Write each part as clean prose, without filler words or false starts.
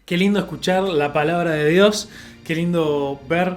Qué lindo escuchar la palabra de Dios, qué lindo ver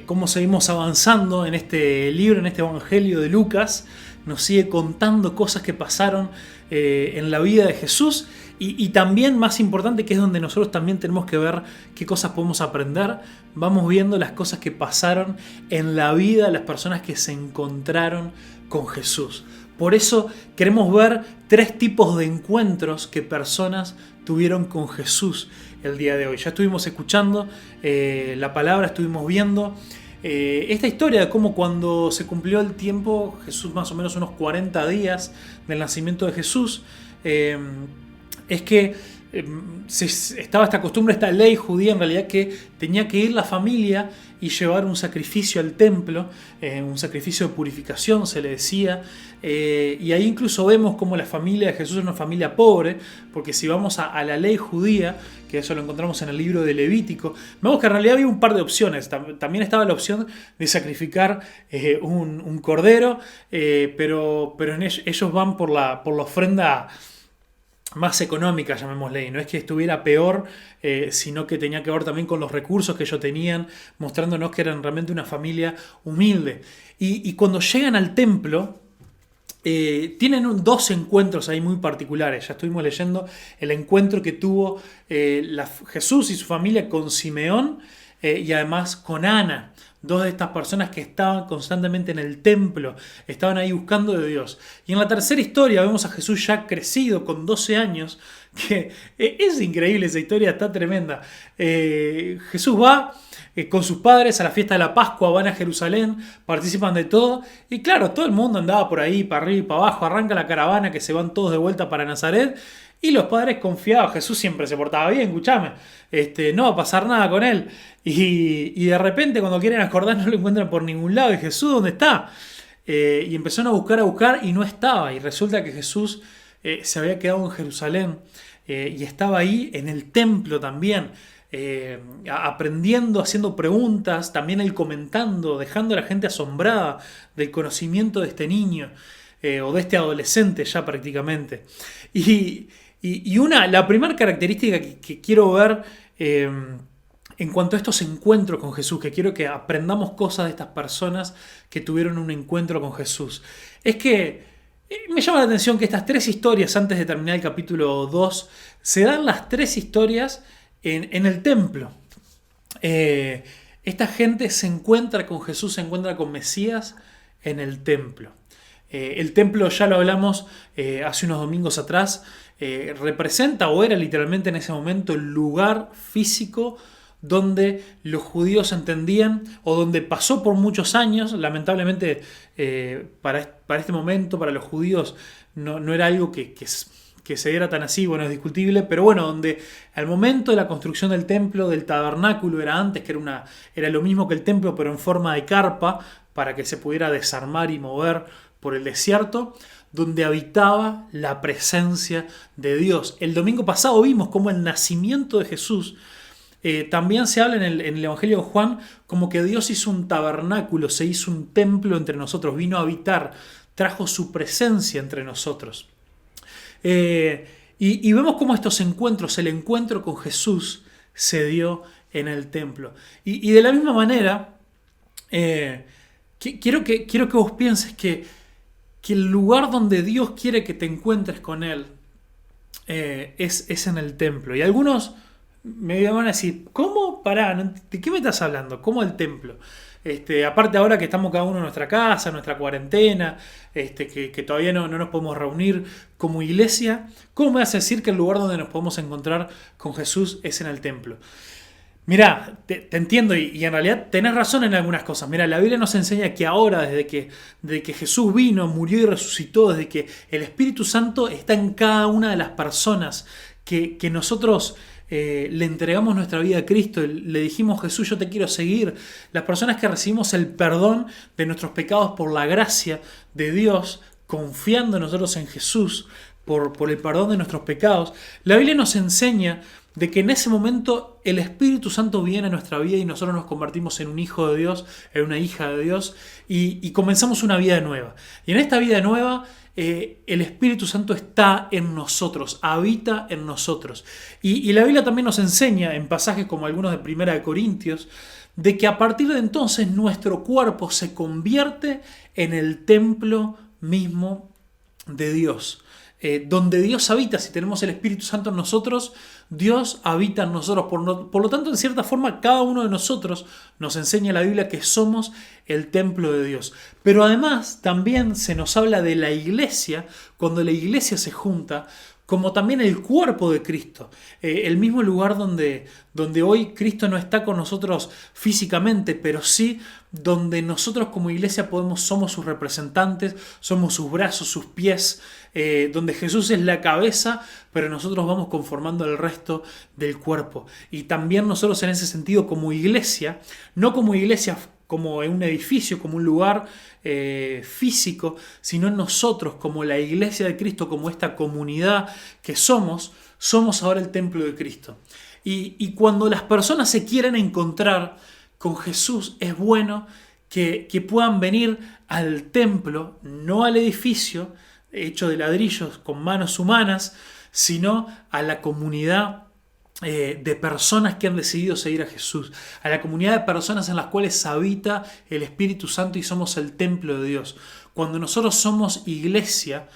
cómo seguimos avanzando en este libro, en este Evangelio de Lucas. Nos sigue contando cosas que pasaron en la vida de Jesús y también, más importante, que es donde nosotros también tenemos que ver qué cosas podemos aprender. Vamos viendo las cosas que pasaron en la vida de las personas que se encontraron con Jesús. Por eso queremos ver 3 tipos de encuentros que personas tuvieron con Jesús el día de hoy. Ya estuvimos escuchando la palabra, estuvimos viendo esta historia de cómo cuando se cumplió el tiempo, Jesús, más o menos unos 40 días del nacimiento de Jesús, es que estaba esta costumbre, esta ley judía en realidad, que tenía que ir la familia y llevar un sacrificio al templo, un sacrificio de purificación se le decía, y ahí incluso vemos cómo la familia de Jesús es una familia pobre, porque si vamos a la ley judía, que eso lo encontramos en el libro de Levítico, vemos que en realidad había un par de opciones. También estaba la opción de sacrificar un cordero, pero ellos van por la ofrenda más económica, llamémosle, y no es que estuviera peor, sino que tenía que ver también con los recursos que ellos tenían, mostrándonos que eran realmente una familia humilde. Y cuando llegan al templo, tienen 2 encuentros ahí muy particulares. Ya estuvimos leyendo el encuentro que tuvo Jesús y su familia con Simeón y además con Ana. 2 de estas personas que estaban constantemente en el templo, estaban ahí buscando de Dios. Y en la tercera historia vemos a Jesús ya crecido, con 12 años, que es increíble, esa historia está tremenda. Jesús va con sus padres a la fiesta de la Pascua, van a Jerusalén, participan de todo, y claro, todo el mundo andaba por ahí, para arriba y para abajo, arranca la caravana que se van todos de vuelta para Nazaret, y los padres confiados, Jesús siempre se portaba bien, escuchame, no va a pasar nada con él. Y de repente cuando quieren acordar no lo encuentran por ningún lado. Y Jesús, ¿dónde está? Y empezaron a buscar y no estaba. Y resulta que Jesús se había quedado en Jerusalén y estaba ahí en el templo también, aprendiendo, haciendo preguntas, también él comentando, dejando a la gente asombrada del conocimiento de este niño o de este adolescente ya prácticamente. La primera característica que quiero ver en cuanto a estos encuentros con Jesús, que quiero que aprendamos cosas de estas personas que tuvieron un encuentro con Jesús, es que me llama la atención que estas 3 historias, antes de terminar el capítulo 2, se dan las 3 historias en el templo. Esta gente se encuentra con Jesús, se encuentra con Mesías en el templo. El templo, ya lo hablamos hace unos domingos atrás, representa o era literalmente en ese momento el lugar físico donde los judíos entendían, o donde pasó por muchos años, lamentablemente para este momento, para los judíos, no era algo que se diera tan así, bueno, es discutible, pero bueno, donde al momento de la construcción del templo, del tabernáculo, era antes, que era lo mismo que el templo, pero en forma de carpa, para que se pudiera desarmar y mover por el desierto, donde habitaba la presencia de Dios. El domingo pasado vimos cómo el nacimiento de Jesús también se habla en el Evangelio de Juan como que Dios hizo un tabernáculo, se hizo un templo entre nosotros, vino a habitar, trajo su presencia entre nosotros. Y vemos cómo estos encuentros, el encuentro con Jesús se dio en el templo. Y de la misma manera, quiero que vos pienses que el lugar donde Dios quiere que te encuentres con Él es en el templo. Y algunos me van a decir, ¿cómo? Pará, ¿de qué me estás hablando? ¿Cómo el templo? Aparte ahora que estamos cada uno en nuestra casa, en nuestra cuarentena, que todavía no nos podemos reunir como iglesia, ¿cómo me vas a decir que el lugar donde nos podemos encontrar con Jesús es en el templo? Mirá, te entiendo y en realidad tenés razón en algunas cosas. Mirá, la Biblia nos enseña que ahora, desde que Jesús vino, murió y resucitó, desde que el Espíritu Santo está en cada una de las personas que nosotros le entregamos nuestra vida a Cristo, le dijimos, Jesús, yo te quiero seguir. Las personas que recibimos el perdón de nuestros pecados por la gracia de Dios, confiando nosotros en Jesús por el perdón de nuestros pecados, la Biblia nos enseña de que en ese momento el Espíritu Santo viene a nuestra vida y nosotros nos convertimos en un hijo de Dios, en una hija de Dios y comenzamos una vida nueva. Y en esta vida nueva el Espíritu Santo está en nosotros, habita en nosotros. Y la Biblia también nos enseña, en pasajes como algunos de Primera de Corintios, de que a partir de entonces nuestro cuerpo se convierte en el templo mismo de Dios. Donde Dios habita, si tenemos el Espíritu Santo en nosotros, Dios habita en nosotros. Por lo tanto, en cierta forma, cada uno de nosotros nos enseña la Biblia que somos el templo de Dios. Pero además, también se nos habla de la iglesia, cuando la iglesia se junta, como también el cuerpo de Cristo, el mismo lugar donde hoy Cristo no está con nosotros físicamente, pero sí donde nosotros como iglesia somos sus representantes, somos sus brazos, sus pies, donde Jesús es la cabeza, pero nosotros vamos conformando el resto del cuerpo. Y también nosotros en ese sentido como iglesia, no como iglesia como en un edificio, como un lugar físico, sino en nosotros como la iglesia de Cristo, como esta comunidad que somos ahora el templo de Cristo. Y cuando las personas se quieren encontrar con Jesús, es bueno que puedan venir al templo, no al edificio hecho de ladrillos con manos humanas, sino a la comunidad de personas que han decidido seguir a Jesús, a la comunidad de personas en las cuales habita el Espíritu Santo y somos el templo de Dios. Cuando nosotros somos iglesia,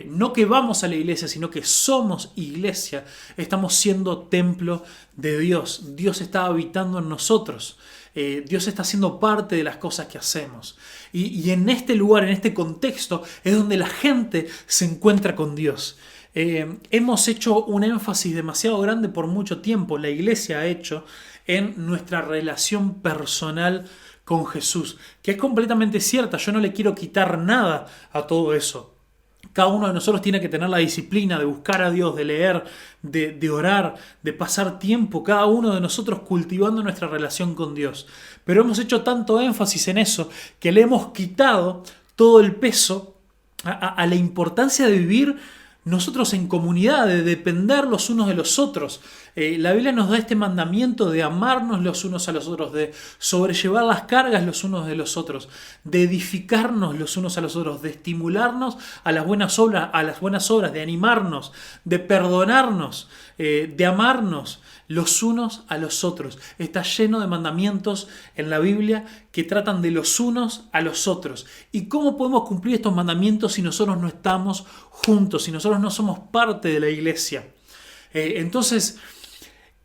no que vamos a la iglesia, sino que somos iglesia, estamos siendo templo de Dios. Dios está habitando en nosotros. Dios está haciendo parte de las cosas que hacemos. Y en este lugar, en este contexto, es donde la gente se encuentra con Dios. Hemos hecho un énfasis demasiado grande por mucho tiempo, la iglesia ha hecho, en nuestra relación personal con Jesús, que es completamente cierta. Yo no le quiero quitar nada a todo eso. Cada uno de nosotros tiene que tener la disciplina de buscar a Dios, de leer, de orar, de pasar tiempo, cada uno de nosotros cultivando nuestra relación con Dios. Pero hemos hecho tanto énfasis en eso que le hemos quitado todo el peso a la importancia de vivir nosotros en comunidad, de depender los unos de los otros. La Biblia nos da este mandamiento de amarnos los unos a los otros, de sobrellevar las cargas los unos de los otros, de edificarnos los unos a los otros, de estimularnos a las buenas obras, de animarnos, de perdonarnos, de amarnos los unos a los otros. Está lleno de mandamientos en la Biblia que tratan de los unos a los otros. ¿Y cómo podemos cumplir estos mandamientos si nosotros no estamos juntos, si nosotros no somos parte de la iglesia? Entonces,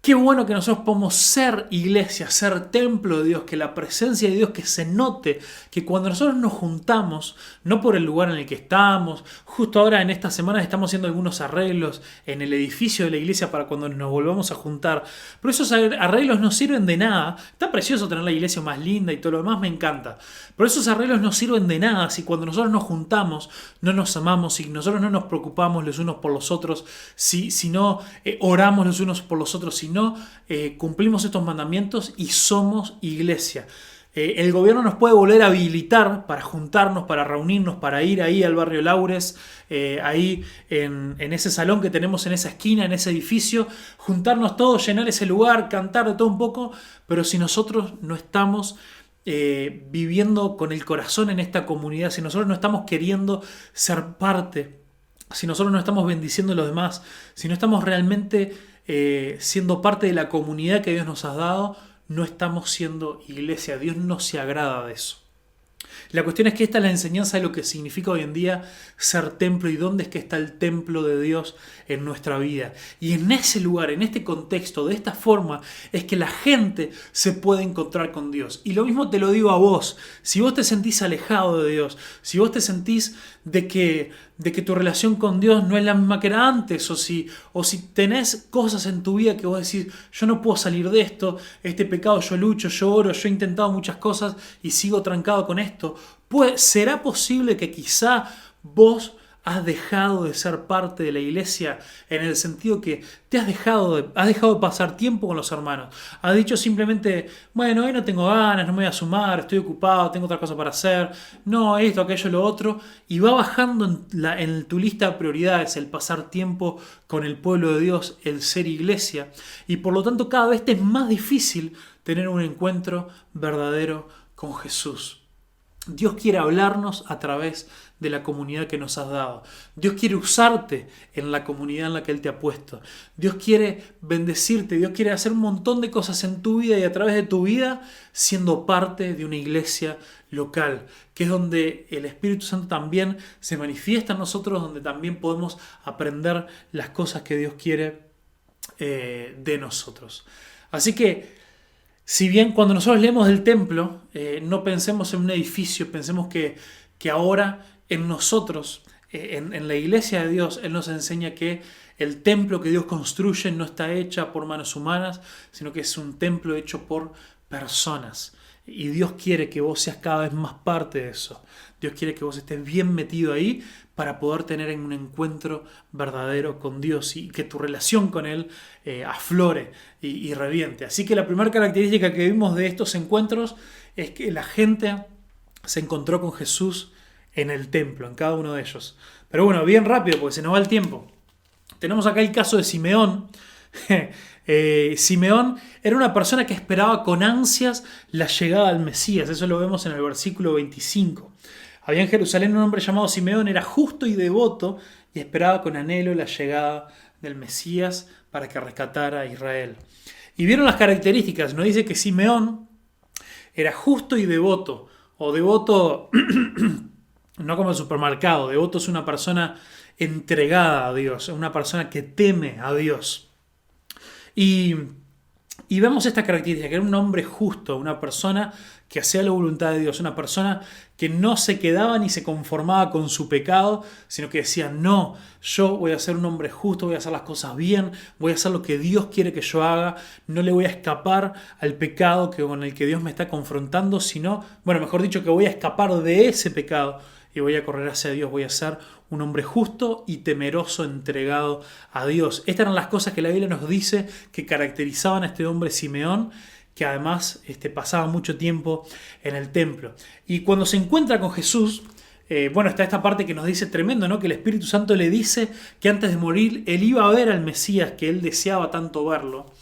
qué bueno que nosotros podamos ser iglesia, ser templo de Dios, que la presencia de Dios, que se note, que cuando nosotros nos juntamos, no por el lugar en el que estamos, justo ahora en estas semanas estamos haciendo algunos arreglos en el edificio de la iglesia para cuando nos volvamos a juntar, pero esos arreglos no sirven de nada. Está precioso tener la iglesia más linda y todo lo demás, me encanta, pero esos arreglos no sirven de nada si cuando nosotros nos juntamos no nos amamos, si nosotros no nos preocupamos los unos por los otros, si no oramos los unos por los otros, si no cumplimos estos mandamientos y somos iglesia. El gobierno nos puede volver a habilitar para juntarnos, para reunirnos, para ir ahí al barrio Laures, ahí en ese salón que tenemos en esa esquina, en ese edificio, juntarnos todos, llenar ese lugar, cantar de todo un poco, pero si nosotros no estamos viviendo con el corazón en esta comunidad, si nosotros no estamos queriendo ser parte, si nosotros no estamos bendiciendo a los demás, si no estamos realmente siendo parte de la comunidad que Dios nos ha dado, no estamos siendo iglesia. Dios no se agrada de eso. La cuestión es que esta es la enseñanza de lo que significa hoy en día ser templo y dónde es que está el templo de Dios en nuestra vida. Y en ese lugar, en este contexto, de esta forma, es que la gente se puede encontrar con Dios. Y lo mismo te lo digo a vos. Si vos te sentís alejado de Dios, si vos te sentís de que tu relación con Dios no es la misma que era antes, o si tenés cosas en tu vida que vos decís, yo no puedo salir de esto, este pecado yo lucho, yo oro, yo he intentado muchas cosas y sigo trancado con esto, pues será posible que quizá vos has dejado de ser parte de la iglesia en el sentido que te has dejado de pasar tiempo con los hermanos. Has dicho simplemente, bueno, hoy no tengo ganas, no me voy a sumar, estoy ocupado, tengo otra cosa para hacer, no, esto, aquello, lo otro, y va bajando en tu lista de prioridades el pasar tiempo con el pueblo de Dios, el ser iglesia, y por lo tanto cada vez te es más difícil tener un encuentro verdadero con Jesús. Dios quiere hablarnos a través de la comunidad que nos has dado. Dios quiere usarte en la comunidad en la que Él te ha puesto. Dios quiere bendecirte. Dios quiere hacer un montón de cosas en tu vida y a través de tu vida siendo parte de una iglesia local, que es donde el Espíritu Santo también se manifiesta en nosotros, donde también podemos aprender las cosas que Dios quiere de nosotros. Así que si bien cuando nosotros leemos del templo, no pensemos en un edificio, pensemos que ahora en nosotros, en la iglesia de Dios, Él nos enseña que el templo que Dios construye no está hecho por manos humanas, sino que es un templo hecho por personas. Y Dios quiere que vos seas cada vez más parte de eso. Dios quiere que vos estés bien metido ahí para poder tener un encuentro verdadero con Dios y que tu relación con Él aflore y reviente. Así que la primera característica que vimos de estos encuentros es que la gente se encontró con Jesús en el templo, en cada uno de ellos. Pero bueno, bien rápido porque se nos va el tiempo. Tenemos acá el caso de Simeón. Simeón era una persona que esperaba con ansias la llegada del Mesías. Eso lo vemos en el versículo 25. Había en Jerusalén un hombre llamado Simeón, era justo y devoto y esperaba con anhelo la llegada del Mesías para que rescatara a Israel. Y vieron las características, nos dice que Simeón era justo y devoto, o devoto no como el supermercado, devoto es una persona entregada a Dios, una persona que teme a Dios. Y vemos esta característica, que era un hombre justo, una persona que hacía la voluntad de Dios, una persona que no se quedaba ni se conformaba con su pecado, sino que decía, no, yo voy a ser un hombre justo, voy a hacer las cosas bien, voy a hacer lo que Dios quiere que yo haga, no le voy a escapar al pecado con el que Dios me está confrontando, sino, bueno, mejor dicho, que voy a escapar de ese pecado y voy a correr hacia Dios, voy a ser un hombre justo y temeroso, entregado a Dios. Estas eran las cosas que la Biblia nos dice que caracterizaban a este hombre Simeón, que además pasaba mucho tiempo en el templo. Y cuando se encuentra con Jesús, está esta parte que nos dice tremendo, ¿no? Que el Espíritu Santo le dice que antes de morir él iba a ver al Mesías, que él deseaba tanto verlo.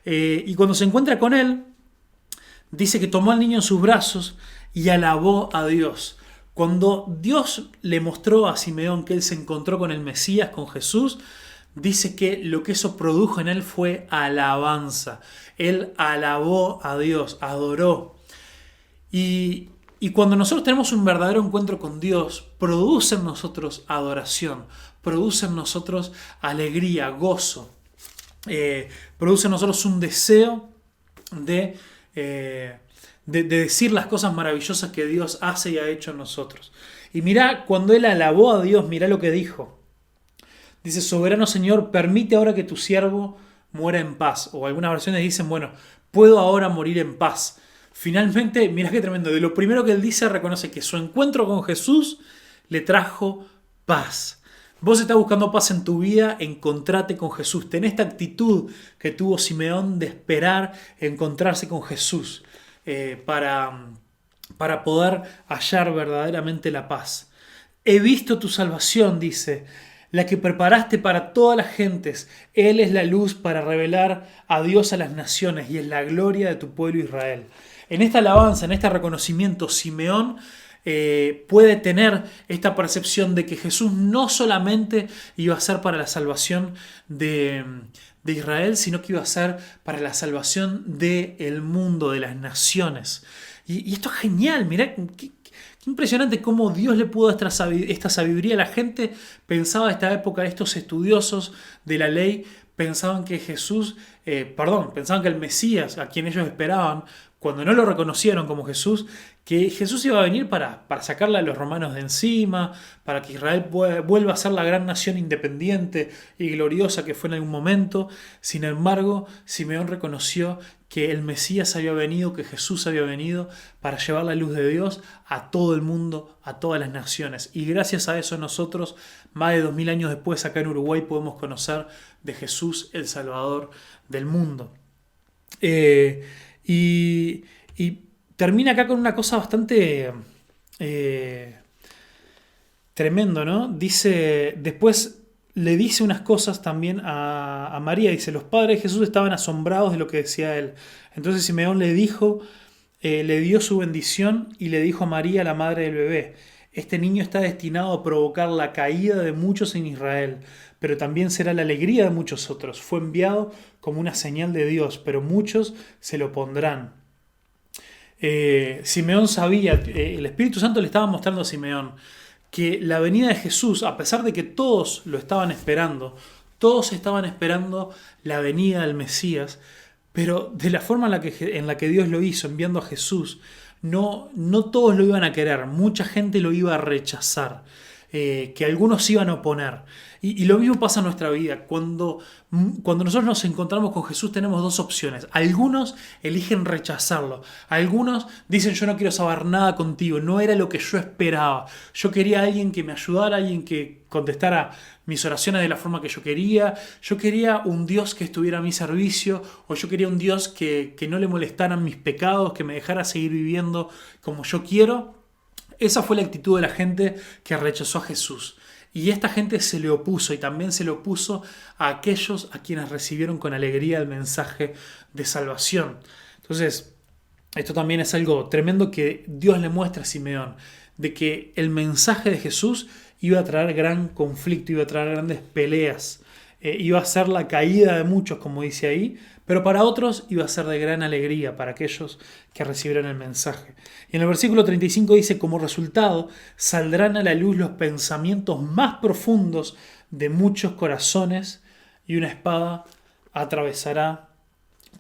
Y cuando se encuentra con él, dice que tomó al niño en sus brazos y alabó a Dios. Cuando Dios le mostró a Simeón que él se encontró con el Mesías, con Jesús, dice que lo que eso produjo en él fue alabanza. Él alabó a Dios, adoró. Y cuando nosotros tenemos un verdadero encuentro con Dios, produce en nosotros adoración, produce en nosotros alegría, gozo, produce en nosotros un deseo de decir las cosas maravillosas que Dios hace y ha hecho en nosotros. Y mirá, cuando él alabó a Dios, mirá lo que dijo. Dice, soberano Señor, permite ahora que tu siervo muera en paz. O algunas versiones dicen, bueno, puedo ahora morir en paz. Finalmente, mirá qué tremendo. De lo primero que él dice, reconoce que su encuentro con Jesús le trajo paz. Vos estás buscando paz en tu vida, encontrate con Jesús. Ten esta actitud que tuvo Simeón de esperar encontrarse con Jesús para poder hallar verdaderamente la paz. He visto tu salvación, dice, la que preparaste para todas las gentes. Él es la luz para revelar a Dios a las naciones y es la gloria de tu pueblo Israel. En esta alabanza, en este reconocimiento, Simeón puede tener esta percepción de que Jesús no solamente iba a ser para la salvación de Israel, sino que iba a ser para la salvación del mundo, de las naciones. Y esto es genial, mirá, qué impresionante cómo Dios le pudo dar esta sabiduría. La gente pensaba en esta época, estos estudiosos de la ley, pensaban que pensaban que el Mesías, a quien ellos esperaban, cuando no lo reconocieron como Jesús, que Jesús iba a venir para sacarle a los romanos de encima, para que Israel vuelva a ser la gran nación independiente y gloriosa que fue en algún momento. Sin embargo, Simeón reconoció que el Mesías había venido, que Jesús había venido para llevar la luz de Dios a todo el mundo, a todas las naciones. Y gracias a eso nosotros, más de 2000 años después, acá en Uruguay, podemos conocer de Jesús, el Salvador del mundo. Y termina acá con una cosa bastante tremendo, ¿no? Dice, después le dice unas cosas también a María. Dice, los padres de Jesús estaban asombrados de lo que decía él. Entonces Simeón le dijo, le dio su bendición y le dijo a María, la madre del bebé: este niño está destinado a provocar la caída de muchos en Israel, pero también será la alegría de muchos otros. Fue enviado como una señal de Dios, pero muchos se lo opondrán. Simeón sabía, el Espíritu Santo le estaba mostrando a Simeón que la venida de Jesús, a pesar de que todos lo estaban esperando, todos estaban esperando la venida del Mesías, pero de la forma en la que Dios lo hizo, enviando a Jesús, no todos lo iban a querer, mucha gente lo iba a rechazar, que algunos se iban a oponer. Y lo mismo pasa en nuestra vida. Cuando nosotros nos encontramos con Jesús tenemos dos opciones. Algunos eligen rechazarlo. Algunos dicen: yo no quiero saber nada contigo, no era lo que yo esperaba. Yo quería a alguien que me ayudara, alguien que contestara mis oraciones de la forma que yo quería. Yo quería un Dios que estuviera a mi servicio, o yo quería un Dios que no le molestaran mis pecados, que me dejara seguir viviendo como yo quiero. Esa fue la actitud de la gente que rechazó a Jesús. Y esta gente se le opuso, y también se le opuso a aquellos a quienes recibieron con alegría el mensaje de salvación. Entonces, esto también es algo tremendo que Dios le muestra a Simeón, de que el mensaje de Jesús iba a traer gran conflicto, iba a traer grandes peleas, iba a ser la caída de muchos, como dice ahí, pero para otros iba a ser de gran alegría, para aquellos que recibieron el mensaje. Y en el versículo 35 dice: como resultado saldrán a la luz los pensamientos más profundos de muchos corazones, y una espada atravesará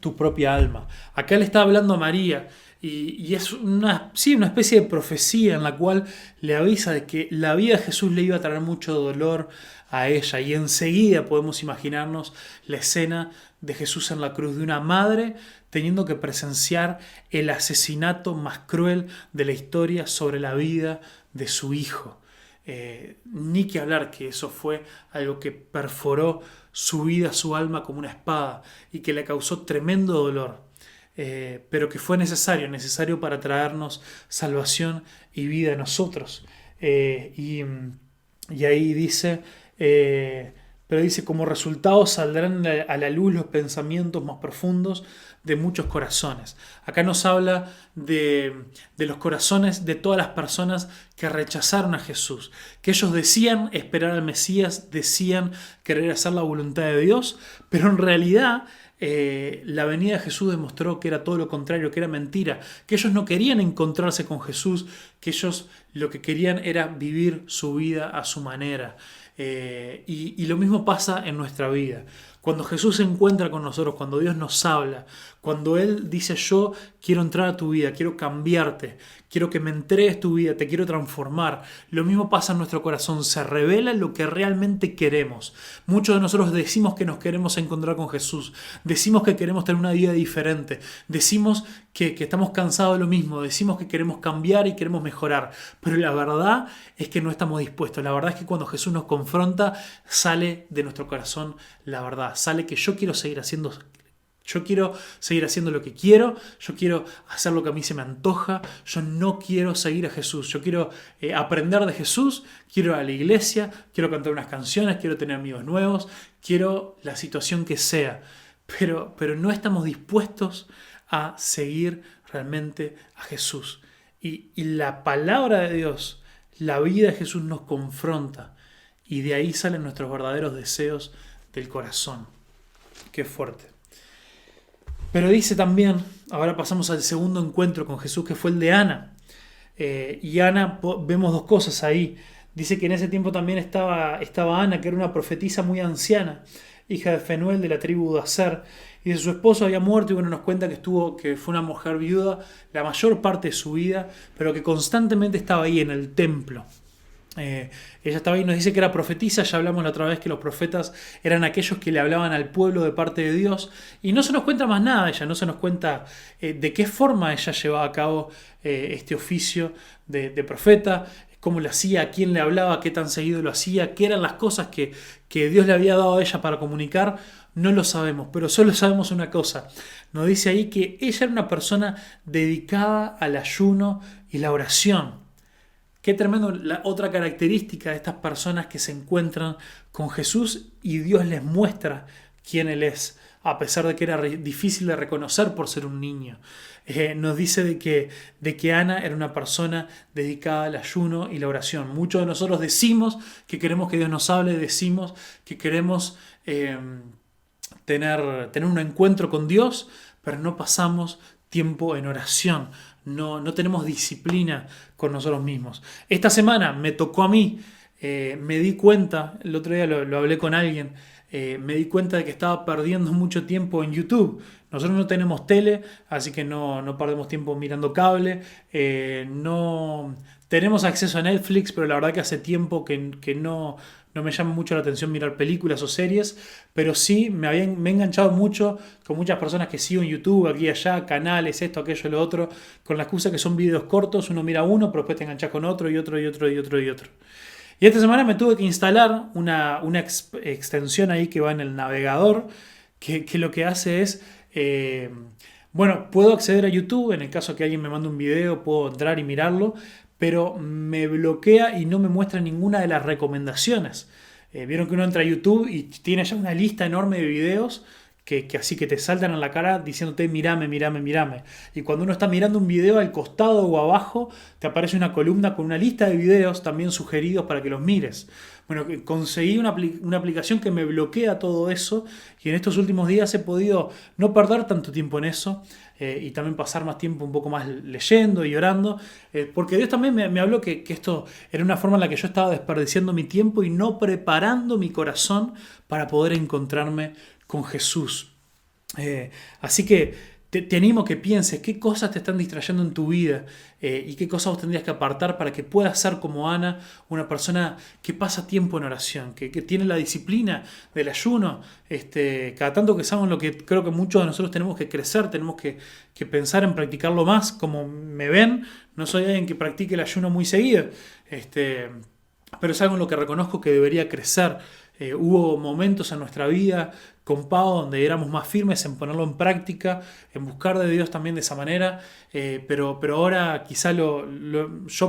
tu propia alma. Acá le está hablando a María, y es una especie de profecía en la cual le avisa de que la vida de Jesús le iba a traer mucho dolor a ella. Y enseguida podemos imaginarnos la escena de Jesús en la cruz, de una madre teniendo que presenciar el asesinato más cruel de la historia sobre la vida de su hijo. Ni que hablar que eso fue algo que perforó su vida, su alma como una espada, y que le causó tremendo dolor. Pero que fue necesario para traernos salvación y vida a nosotros. Y ahí dice, pero dice: como resultado saldrán a la luz los pensamientos más profundos de muchos corazones. Acá nos habla de los corazones de todas las personas que rechazaron a Jesús, que ellos decían esperar al Mesías, decían querer hacer la voluntad de Dios, pero en realidad la venida de Jesús demostró que era todo lo contrario, que era mentira, que ellos no querían encontrarse con Jesús, que ellos lo que querían era vivir su vida a su manera. Y lo mismo pasa en nuestra vida. Cuando Jesús se encuentra con nosotros, cuando Dios nos habla, cuando Él dice: yo quiero entrar a tu vida, quiero cambiarte, quiero que me entregues tu vida, te quiero transformar, lo mismo pasa en nuestro corazón, se revela lo que realmente queremos. Muchos de nosotros decimos que nos queremos encontrar con Jesús, decimos que queremos tener una vida diferente, decimos que estamos cansados de lo mismo, decimos que queremos cambiar y queremos mejorar, pero la verdad es que no estamos dispuestos. La verdad es que cuando Jesús nos confronta, sale de nuestro corazón la verdad, sale que yo quiero seguir haciendo lo que quiero, yo quiero hacer lo que a mí se me antoja, yo no quiero seguir a Jesús, yo quiero aprender de Jesús, quiero ir a la iglesia, quiero cantar unas canciones, quiero tener amigos nuevos, quiero la situación que sea, pero no estamos dispuestos a seguir realmente a Jesús. Y la palabra de Dios, la vida de Jesús nos confronta, y de ahí salen nuestros verdaderos deseos del corazón. Qué fuerte. Pero dice también, ahora pasamos al segundo encuentro con Jesús, que fue el de Ana. Y Ana, vemos dos cosas ahí. Dice que en ese tiempo también estaba Ana, que era una profetisa muy anciana, hija de Fenuel de la tribu de Aser. Y de su esposo había muerto, y bueno, nos cuenta que fue una mujer viuda la mayor parte de su vida, pero que constantemente estaba ahí en el templo. Ella estaba ahí, nos dice que era profetisa. Ya hablamos la otra vez que los profetas eran aquellos que le hablaban al pueblo de parte de Dios, y no se nos cuenta más nada de ella, no se nos cuenta de qué forma ella llevaba a cabo este oficio de profeta, cómo lo hacía, a quién le hablaba, qué tan seguido lo hacía, qué eran las cosas que Dios le había dado a ella para comunicar. No lo sabemos, pero solo sabemos una cosa. Nos dice ahí que ella era una persona dedicada al ayuno y la oración. Qué tremendo, la otra característica de estas personas que se encuentran con Jesús y Dios les muestra quién Él es a pesar de que era difícil de reconocer por ser un niño. Nos dice de que Ana era una persona dedicada al ayuno y la oración. Muchos de nosotros decimos que queremos que Dios nos hable, decimos que queremos tener un encuentro con Dios, pero no pasamos tiempo en oración. No tenemos disciplina con nosotros mismos. Esta semana me tocó a mí, me di cuenta, el otro día lo hablé con alguien, me di cuenta de que estaba perdiendo mucho tiempo en YouTube. Nosotros no tenemos tele, así que no perdemos tiempo mirando cable. No tenemos acceso a Netflix, pero la verdad que hace tiempo que no me llama mucho la atención mirar películas o series, pero sí me he enganchado mucho con muchas personas que sigo en YouTube, aquí y allá, canales, esto, aquello, lo otro, con la excusa que son videos cortos, uno mira uno, pero después te enganchas con otro y otro y otro y otro y otro. Y esta semana me tuve que instalar una extensión ahí que va en el navegador, que lo que hace es, puedo acceder a YouTube, en el caso que alguien me mande un video, puedo entrar y mirarlo, pero me bloquea y no me muestra ninguna de las recomendaciones. Vieron que uno entra a YouTube y tiene ya una lista enorme de videos que así que te saltan en la cara diciéndote mirame, mirame, mirame. Y cuando uno está mirando un video, al costado o abajo te aparece una columna con una lista de videos también sugeridos para que los mires. Bueno, conseguí una aplicación que me bloquea todo eso y en estos últimos días he podido no perder tanto tiempo en eso y también pasar más tiempo un poco más leyendo y orando, porque Dios también me habló que esto era una forma en la que yo estaba desperdiciando mi tiempo y no preparando mi corazón para poder encontrarme con Jesús. Así que te animo a que pienses qué cosas te están distrayendo en tu vida y qué cosas vos tendrías que apartar para que puedas ser como Ana, una persona que pasa tiempo en oración, que tiene la disciplina del ayuno. Cada tanto que sabemos lo que creo que muchos de nosotros tenemos que crecer, tenemos que pensar en practicarlo más. Como me ven, no soy alguien que practique el ayuno muy seguido, pero es algo en lo que reconozco que debería crecer. Hubo momentos en nuestra vida con Pau donde éramos más firmes en ponerlo en práctica, en buscar de Dios también de esa manera, pero ahora quizá yo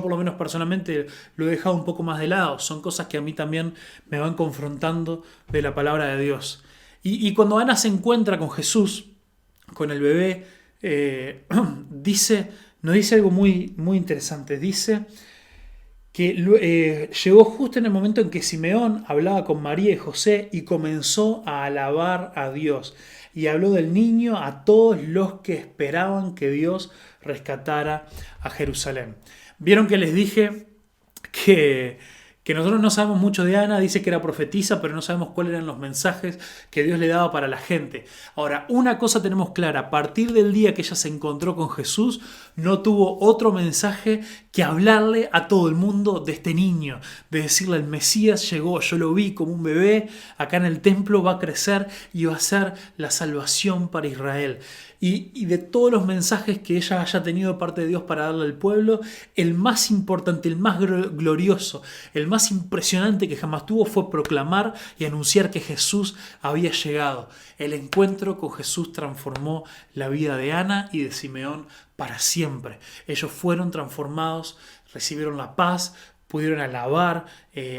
por lo menos personalmente lo he dejado un poco más de lado. Son cosas que a mí también me van confrontando de la palabra de Dios. Y cuando Ana se encuentra con Jesús, con el bebé, nos dice algo muy, muy interesante. Dice que llegó justo en el momento en que Simeón hablaba con María y José y comenzó a alabar a Dios. Y habló del niño a todos los que esperaban que Dios rescatara a Jerusalén. Vieron que les dije que nosotros no sabemos mucho de Ana, dice que era profetisa, pero no sabemos cuáles eran los mensajes que Dios le daba para la gente. Ahora, una cosa tenemos clara, a partir del día que ella se encontró con Jesús, no tuvo otro mensaje que hablarle a todo el mundo de este niño, de decirle: el Mesías llegó, yo lo vi como un bebé, acá en el templo va a crecer y va a ser la salvación para Israel. Y de todos los mensajes que ella haya tenido de parte de Dios para darle al pueblo, el más importante, el más glorioso, el más impresionante que jamás tuvo fue proclamar y anunciar que Jesús había llegado. El encuentro con Jesús transformó la vida de Ana y de Simeón para siempre. Ellos fueron transformados, recibieron la paz, pudieron alabar.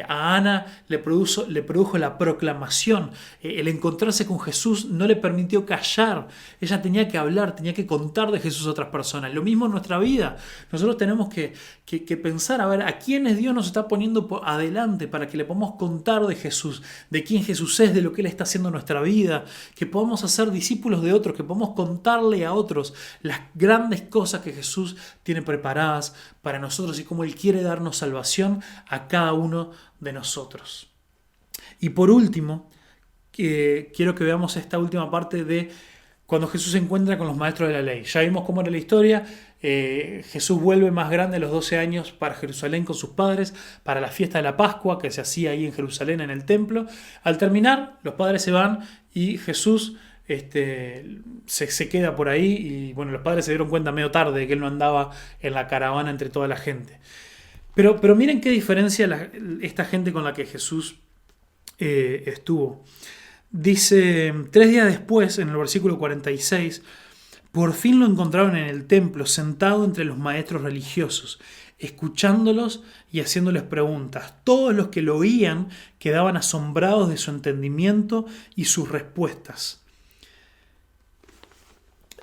A Ana le produjo la proclamación. El encontrarse con Jesús no le permitió callar. Ella tenía que hablar, tenía que contar de Jesús a otras personas. Lo mismo en nuestra vida. Nosotros tenemos que pensar, a ver, a quiénes Dios nos está poniendo adelante para que le podamos contar de Jesús, de quién Jesús es, de lo que Él está haciendo en nuestra vida, que podamos hacer discípulos de otros, que podamos contarle a otros las grandes cosas que Jesús tiene preparadas para nosotros y cómo Él quiere darnos salvación a cada uno de nosotros. Y por último, quiero que veamos esta última parte de cuando Jesús se encuentra con los maestros de la ley. Ya vimos cómo era la historia. Jesús vuelve más grande a los 12 años para Jerusalén con sus padres para la fiesta de la Pascua que se hacía ahí en Jerusalén en el templo. Al terminar, los padres se van y Jesús se queda por ahí y bueno, los padres se dieron cuenta medio tarde de que él no andaba en la caravana entre toda la gente. Pero miren qué diferencia esta gente con la que Jesús estuvo. Dice, 3 días después, en el versículo 46, por fin lo encontraron en el templo, sentado entre los maestros religiosos, escuchándolos y haciéndoles preguntas. Todos los que lo oían quedaban asombrados de su entendimiento y sus respuestas.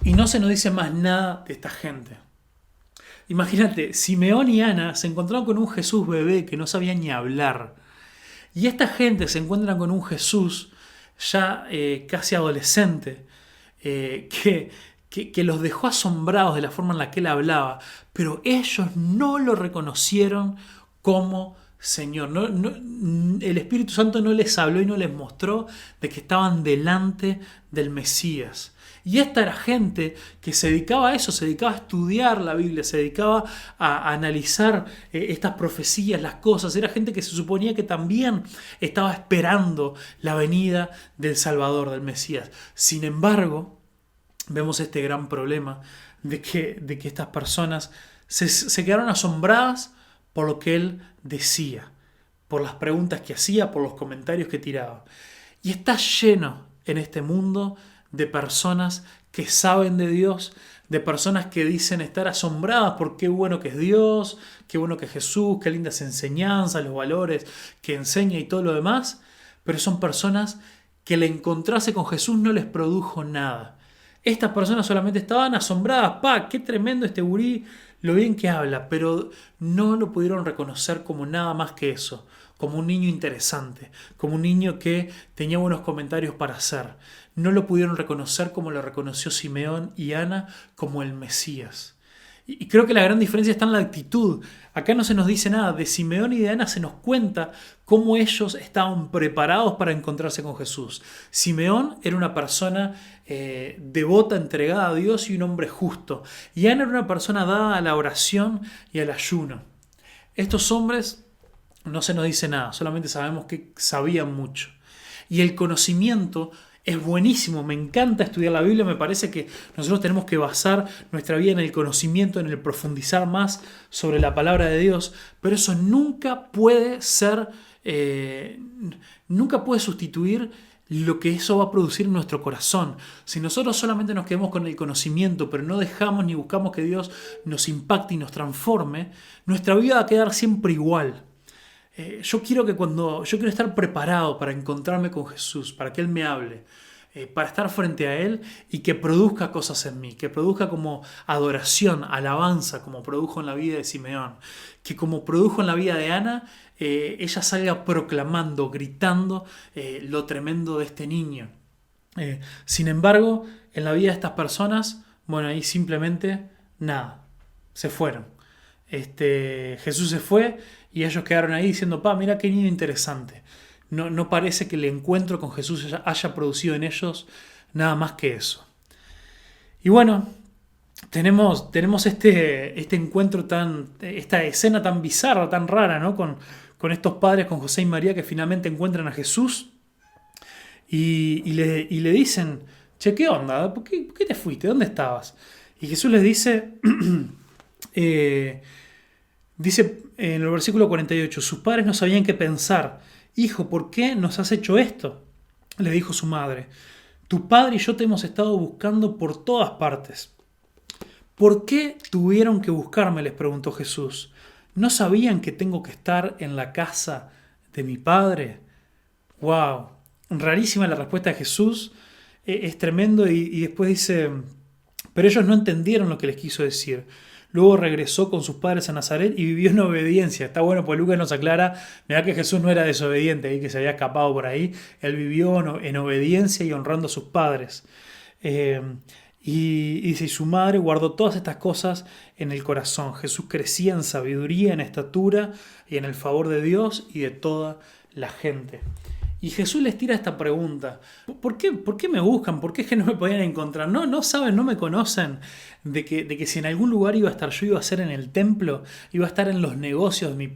Y no se nos dice más nada de esta gente. Imagínate, Simeón y Ana se encontraron con un Jesús bebé que no sabía ni hablar. Y esta gente se encuentra con un Jesús ya casi adolescente, que los dejó asombrados de la forma en la que él hablaba, pero ellos no lo reconocieron como Señor. El Espíritu Santo no les habló y no les mostró de que estaban delante del Mesías. Y esta era gente que se dedicaba a eso, se dedicaba a estudiar la Biblia, se dedicaba a analizar estas profecías, las cosas. Era gente que se suponía que también estaba esperando la venida del Salvador, del Mesías. Sin embargo, vemos este gran problema de que estas personas se quedaron asombradas por lo que él decía, por las preguntas que hacía, por los comentarios que tiraba. Y está lleno en este mundo de personas que saben de Dios, de personas que dicen estar asombradas por qué bueno que es Dios, qué bueno que es Jesús, qué lindas enseñanzas, los valores que enseña y todo lo demás, pero son personas que el encontrarse con Jesús no les produjo nada. Estas personas solamente estaban asombradas, qué tremendo este gurí, lo bien que habla, pero no lo pudieron reconocer como nada más que eso, como un niño interesante, como un niño que tenía buenos comentarios para hacer. No lo pudieron reconocer como lo reconoció Simeón y Ana, como el Mesías. Y creo que la gran diferencia está en la actitud. Acá no se nos dice nada. De Simeón y de Ana se nos cuenta cómo ellos estaban preparados para encontrarse con Jesús. Simeón era una persona devota, entregada a Dios y un hombre justo. Y Ana era una persona dada a la oración y al ayuno. Estos hombres no se nos dice nada, solamente sabemos que sabían mucho. Y el conocimiento es buenísimo, me encanta estudiar la Biblia, me parece que nosotros tenemos que basar nuestra vida en el conocimiento, en el profundizar más sobre la palabra de Dios, pero eso nunca puede ser, nunca puede sustituir lo que eso va a producir en nuestro corazón. Si nosotros solamente nos quedamos con el conocimiento, pero no dejamos ni buscamos que Dios nos impacte y nos transforme, nuestra vida va a quedar siempre igual. Yo quiero estar preparado para encontrarme con Jesús, para que Él me hable, para estar frente a Él y que produzca cosas en mí, que produzca como adoración, alabanza, como produjo en la vida de Simeón, que como produjo en la vida de Ana, ella salga proclamando, gritando lo tremendo de este niño. Sin embargo, en la vida de estas personas, bueno, ahí simplemente nada, se fueron. Jesús se fue y ellos quedaron ahí diciendo, mira qué niño interesante. No parece que el encuentro con Jesús haya producido en ellos nada más que eso. Y bueno, tenemos este encuentro esta escena tan bizarra, tan rara, ¿no? Con estos padres, con José y María, que finalmente encuentran a Jesús y le dicen, che, ¿qué onda? ¿Por qué te fuiste? ¿Dónde estabas? Y Jesús les dice... Dice en el versículo 48, sus padres no sabían qué pensar. Hijo, ¿por qué nos has hecho esto? Le dijo su madre. Tu padre y yo te hemos estado buscando por todas partes. ¿Por qué tuvieron que buscarme? Les preguntó Jesús. ¿No sabían que tengo que estar en la casa de mi padre? ¡Wow! Rarísima la respuesta de Jesús. Es tremendo y después dice, pero ellos no entendieron lo que les quiso decir. Luego regresó con sus padres a Nazaret y vivió en obediencia. Está bueno, pues Lucas nos aclara, mirá que Jesús no era desobediente, que se había escapado por ahí. Él vivió en obediencia y honrando a sus padres. Y dice, y su madre guardó todas estas cosas en el corazón. Jesús crecía en sabiduría, en estatura y en el favor de Dios y de toda la gente. Y Jesús les tira esta pregunta. ¿Por qué me buscan? ¿Por qué es que no me podían encontrar? No saben, no me conocen de que si en algún lugar iba a estar yo, iba a ser en el templo, iba a estar en los negocios de mi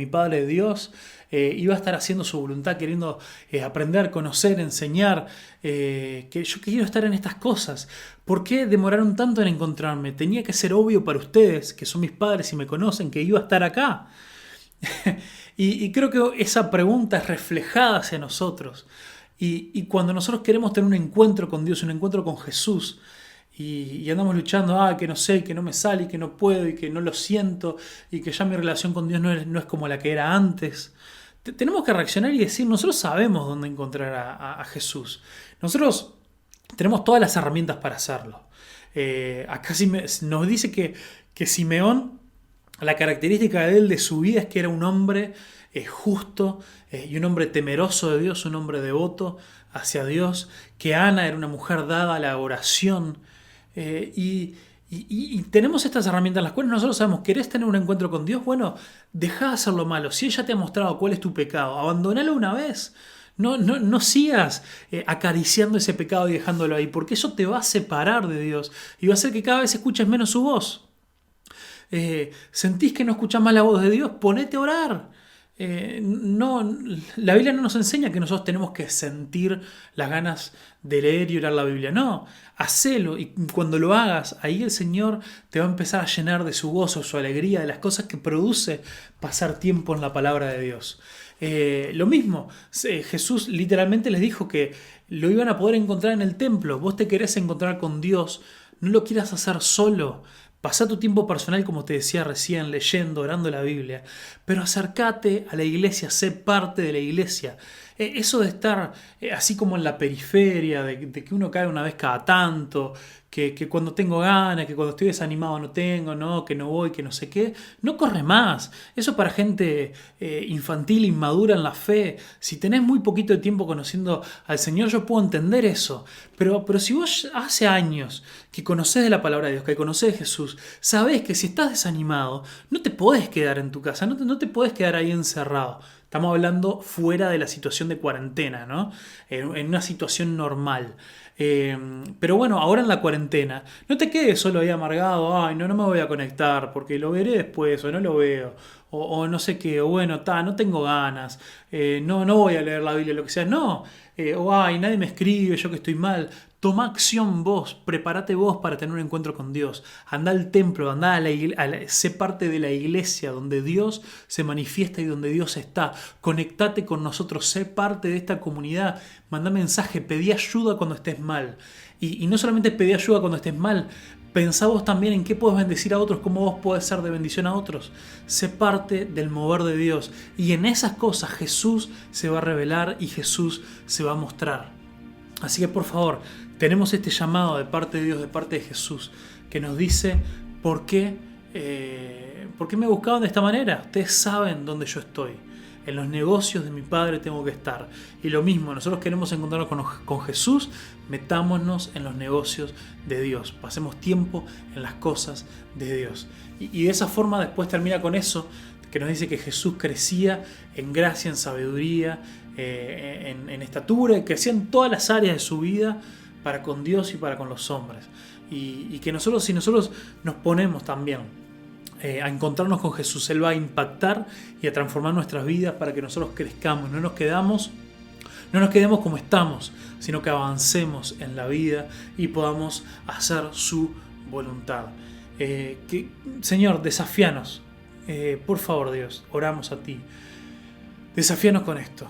Padre Dios, iba a estar haciendo su voluntad, queriendo aprender, conocer, enseñar, que yo quiero estar en estas cosas. ¿Por qué demoraron tanto en encontrarme? Tenía que ser obvio para ustedes, que son mis padres y me conocen, que iba a estar acá. Y creo que esa pregunta es reflejada hacia nosotros. Y cuando nosotros queremos tener un encuentro con Dios, un encuentro con Jesús, y andamos luchando, que no sé, que no me sale, y que no puedo, y que no lo siento, y que ya mi relación con Dios no es como la que era antes, tenemos que reaccionar y decir, nosotros sabemos dónde encontrar a Jesús. Nosotros tenemos todas las herramientas para hacerlo. Acá nos dice que Simeón, la característica de él, de su vida, es que era un hombre justo y un hombre temeroso de Dios, un hombre devoto hacia Dios, que Ana era una mujer dada a la oración. Y tenemos estas herramientas en las cuales nosotros sabemos, ¿querés tener un encuentro con Dios? Bueno, dejá de hacer lo malo. Si ella te ha mostrado cuál es tu pecado, abandonalo una vez. No sigas acariciando ese pecado y dejándolo ahí, porque eso te va a separar de Dios y va a hacer que cada vez escuches menos su voz. ¿Sentís que no escuchás más la voz de Dios? Ponete a orar. La Biblia no nos enseña que nosotros tenemos que sentir las ganas de leer y orar la Biblia. No, hacelo, y cuando lo hagas, ahí el Señor te va a empezar a llenar de su gozo, su alegría, de las cosas que produce pasar tiempo en la palabra de Dios. Lo mismo, Jesús literalmente les dijo que lo iban a poder encontrar en el templo. Vos te querés encontrar con Dios, no lo quieras hacer solo. Pasá tu tiempo personal, como te decía recién, leyendo, orando la Biblia, pero acércate a la iglesia, sé parte de la iglesia. Eso de estar así como en la periferia, de que uno cae una vez cada tanto, que cuando tengo ganas, que cuando estoy desanimado no tengo, no, que no voy, que no sé qué, no corre más. Eso es para gente infantil, inmadura en la fe. Si tenés muy poquito de tiempo conociendo al Señor, yo puedo entender eso. Pero si vos hace años que conocés de la palabra de Dios, que conocés de Jesús, sabés que si estás desanimado, no te podés quedar en tu casa, no te podés quedar ahí encerrado. Estamos hablando fuera de la situación de cuarentena, ¿no? En una situación normal. Pero bueno, ahora en la cuarentena, no te quedes solo ahí amargado, ay, no me voy a conectar porque lo veré después o no lo veo, o no sé qué, o bueno, no tengo ganas, no voy a leer la Biblia, lo que sea, no, o ay, nadie me escribe, yo que estoy mal. Toma acción vos, prepárate vos para tener un encuentro con Dios. Anda al templo, anda sé parte de la iglesia donde Dios se manifiesta y donde Dios está. Conectate con nosotros, sé parte de esta comunidad. Manda mensaje, pedí ayuda cuando estés mal. Y no solamente pedí ayuda cuando estés mal, pensá vos también en qué puedes bendecir a otros, cómo vos podés ser de bendición a otros. Sé parte del mover de Dios. Y en esas cosas Jesús se va a revelar y Jesús se va a mostrar. Así que por favor, tenemos este llamado de parte de Dios, de parte de Jesús, que nos dice ¿por qué me buscaban de esta manera? Ustedes saben dónde yo estoy. En los negocios de mi Padre tengo que estar. Y lo mismo, nosotros queremos encontrarnos con Jesús, metámonos en los negocios de Dios. Pasemos tiempo en las cosas de Dios. Y de esa forma después termina con eso, que nos dice que Jesús crecía en gracia, en sabiduría, en estatura, y crecía en todas las áreas de su vida para con Dios y para con los hombres. Y que nosotros, si nosotros nos ponemos también a encontrarnos con Jesús, Él va a impactar y a transformar nuestras vidas para que nosotros crezcamos, no nos quedemos como estamos, sino que avancemos en la vida y podamos hacer su voluntad. Señor, desafíanos, por favor, Dios, oramos a ti. Desafíanos con esto.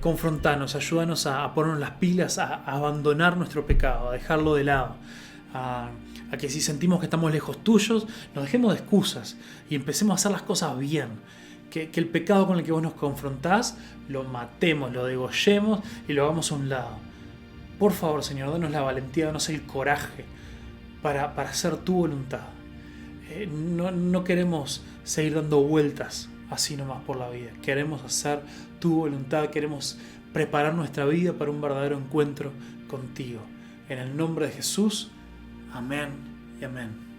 Confrontanos, ayúdanos a ponernos las pilas, a abandonar nuestro pecado, a dejarlo de lado, a que si sentimos que estamos lejos tuyos, nos dejemos de excusas y empecemos a hacer las cosas bien. Que el pecado con el que vos nos confrontás lo matemos, lo degollemos y lo hagamos a un lado. Por favor, Señor, danos la valentía, danos el coraje para hacer tu voluntad. No queremos seguir dando vueltas así nomás por la vida. Queremos hacer tu voluntad, queremos preparar nuestra vida para un verdadero encuentro contigo. En el nombre de Jesús, amén y amén.